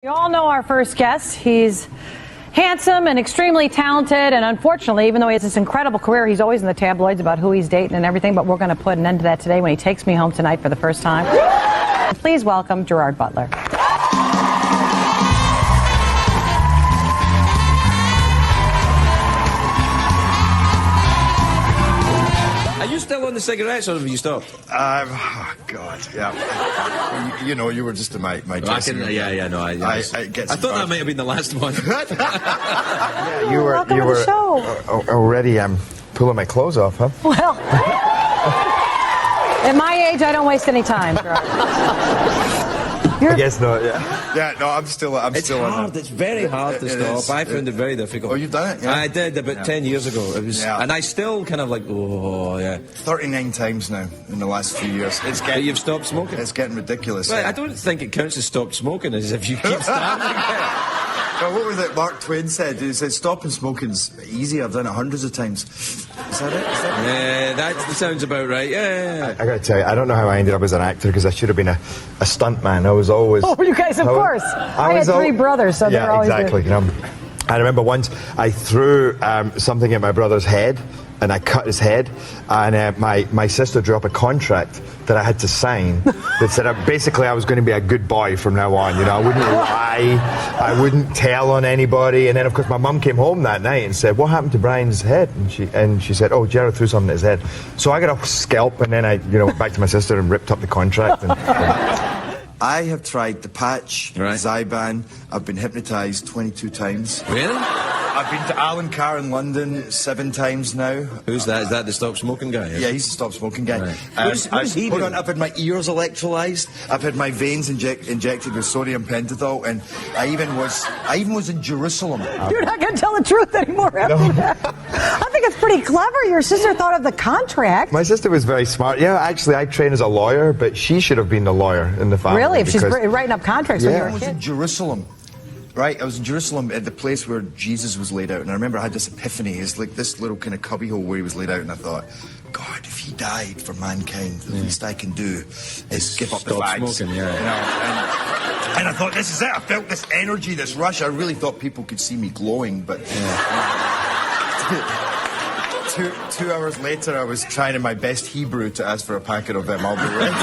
You all know our first guest. He's handsome and extremely talented, and unfortunately, even though he has this incredible career, he's always in the tabloids about who he's dating and everything, but we're going to put an end to that today when he takes me home tonight for the first time. Please welcome Gerard Butler. Are you still on the cigarettes, or have you stopped? Oh God, yeah. You know, you were just in my dressing room. I thought that might have been the last one. Yeah, you were. Welcome to the show. Already, I'm pulling my clothes off, huh? Well, at my age, I don't waste any time, Gerard. I guess not. Yeah. Yeah. No, I'm still. It's still hard. It's very hard to stop. I found it very difficult. Oh, you've done it? Yeah. I did about 10 years ago. It was, and I still kind of like, oh yeah. 39 times now in the last few years. It's getting. But you've stopped smoking. It's getting ridiculous. Well, I don't think it counts as stopped smoking, as if you keep standing there. Well, what was it Mark Twain said? He said, stopping smoking's easy. I've done it hundreds of times. Is that it? Yeah, that sounds about right. Yeah. I got to tell you, I don't know how I ended up as an actor, because I should have been a stunt man. I was always... Oh, you guys, of course. I had three brothers, so they're always... Yeah, exactly. I remember once I threw something at my brother's head, and I cut his head, and my sister drew up a contract that I had to sign that said basically I was going to be a good boy from now on. You know, I wouldn't lie, I wouldn't tell on anybody. And then, of course, my mum came home that night and said, "What happened to Brian's head?" And she said, "Oh, Gerard threw something at his head." So I got a scalp, and then I went back to my sister and ripped up the contract. I have tried the patch, Zyban. I've been hypnotised 22 times. Really? I've been to Alan Carr in London 7 times now. Who's that? Is that the stop smoking guy? Yeah, he's the stop smoking guy. Right. Hold on, I've had my ears electrolyzed. I've had my veins injected with sodium pentothal, and I even was in Jerasulem. You're not going to tell the truth anymore after that. I think it's pretty clever. Your sister thought of the contract. My sister was very smart. Yeah, actually, I trained as a lawyer, but she should have been the lawyer in the family. Really? If she's writing up contracts when you were a kid? I was in Jerasulem. Right, I was in Jerusalem at the place where Jesus was laid out, and I remember I had this epiphany. It's like this little kind of cubbyhole where he was laid out, and I thought, God, if he died for mankind, the least I can do is give up the fags. Smoking, and I thought, this is it. I felt this energy, this rush. I really thought people could see me glowing, but 2 hours later, I was trying in my best Hebrew to ask for a packet of them. I'll be ready.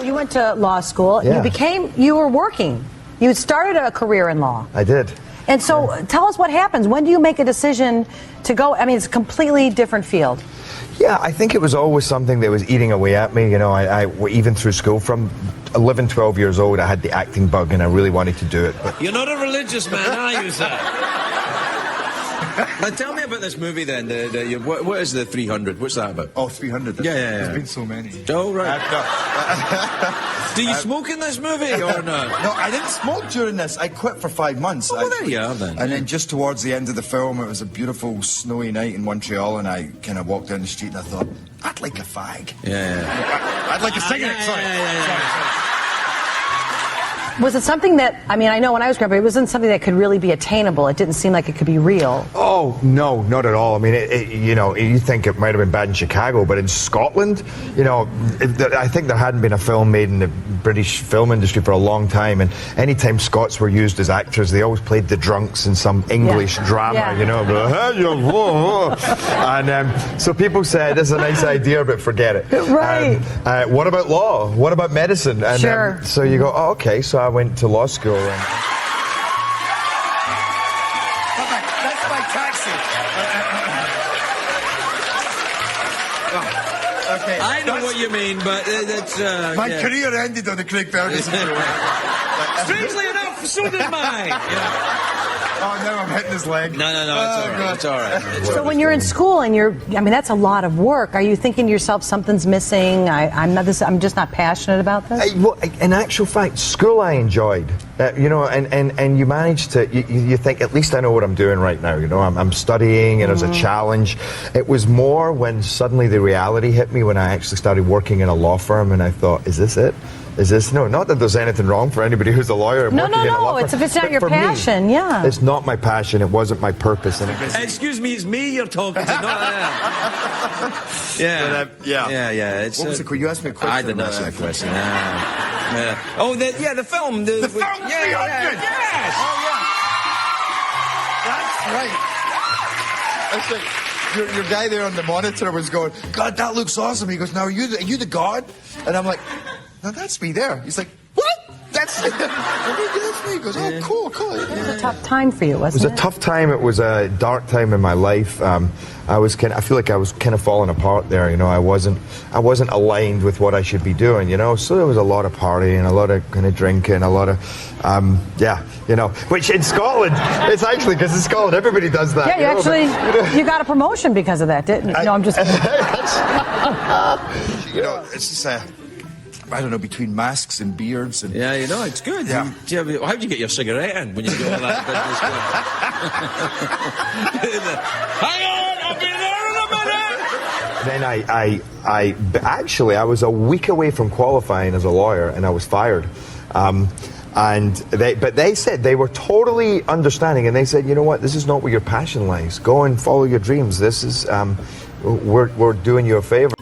You went to law school. Yeah. You were working. You started a career in law. I did. And so tell us what happens. When do you make a decision to go? I mean, it's a completely different field. Yeah, I think it was always something that was eating away at me. You know, I even through school, from 11, 12 years old, I had the acting bug, and I really wanted to do it. But you're not a religious man, are you, sir? Now tell me about this movie then. What is the 300? What's that about? Oh, 300. Yeah. There's been so many. Oh, right. Do you smoke in this movie or not? No, I didn't smoke during this. I quit for 5 months. Oh, well, there you are then. And then just towards the end of the film, it was a beautiful snowy night in Montreal, and I kind of walked down the street and I thought, I'd like a fag. Yeah. I'd like a cigarette. Sorry. Was it something that, I mean, I know when I was growing up, it wasn't something that could really be attainable. It didn't seem like it could be real. Oh, no, not at all. I mean, you think it might have been bad in Chicago, but in Scotland, I think there hadn't been a film made in the British film industry for a long time, and anytime Scots were used as actors, they always played the drunks in some English drama, and so people said, this is a nice idea, but forget it. Right. What about law? What about medicine? And, sure. So you go, oh, okay, so I went to law school. That's my taxi. Okay. I know what you mean, but that's... my career ended on the Craig Ferguson. Strangely enough, so did mine. Oh, now I'm hitting his leg. No, it's all right. So when you're in school and that's a lot of work. Are you thinking to yourself, something's missing? I'm just not passionate about this? In actual fact, school I enjoyed. And you manage to, you think, at least I know what I'm doing right now. I'm studying, and it was a challenge. It was more when suddenly the reality hit me, when I actually started working in a law firm, and I thought, is this it? Is this, no, not that there's anything wrong for anybody who's a lawyer. No, it's if it's not your passion, yeah. It's not my passion, it wasn't my purpose. Excuse me, it's me you're talking to, not that. Yeah. What was the question? You asked me a question. I didn't ask you a question. Yeah. Oh, the film. The film 300. Yes. Oh, yeah. That's right. That's right. Your guy there on the monitor was going, God, that looks awesome. He goes, now, are you the god? And I'm like, no, that's me there. He's like, what? That's me. He goes, oh, cool. It was a tough time for you, wasn't it? It was a tough time. It was a dark time in my life. I feel like I was kind of falling apart there. You know, I wasn't aligned with what I should be doing. You know, so there was a lot of partying, a lot of kind of drinking, a lot of, you know, which in Scotland, it's actually because in Scotland everybody does that. Yeah, you got a promotion because of that, didn't you? No, I'm just. You know, it's just I don't know, between masks and beards and... Yeah, you know, it's good. Yeah. How'd you get your cigarette in when you do all that business? Hang on, I'll be there in a minute! Then I was a week away from qualifying as a lawyer, and I was fired. But they said they were totally understanding, and they said, you know what, this is not where your passion lies. Go and follow your dreams. This is, we're doing you a favor.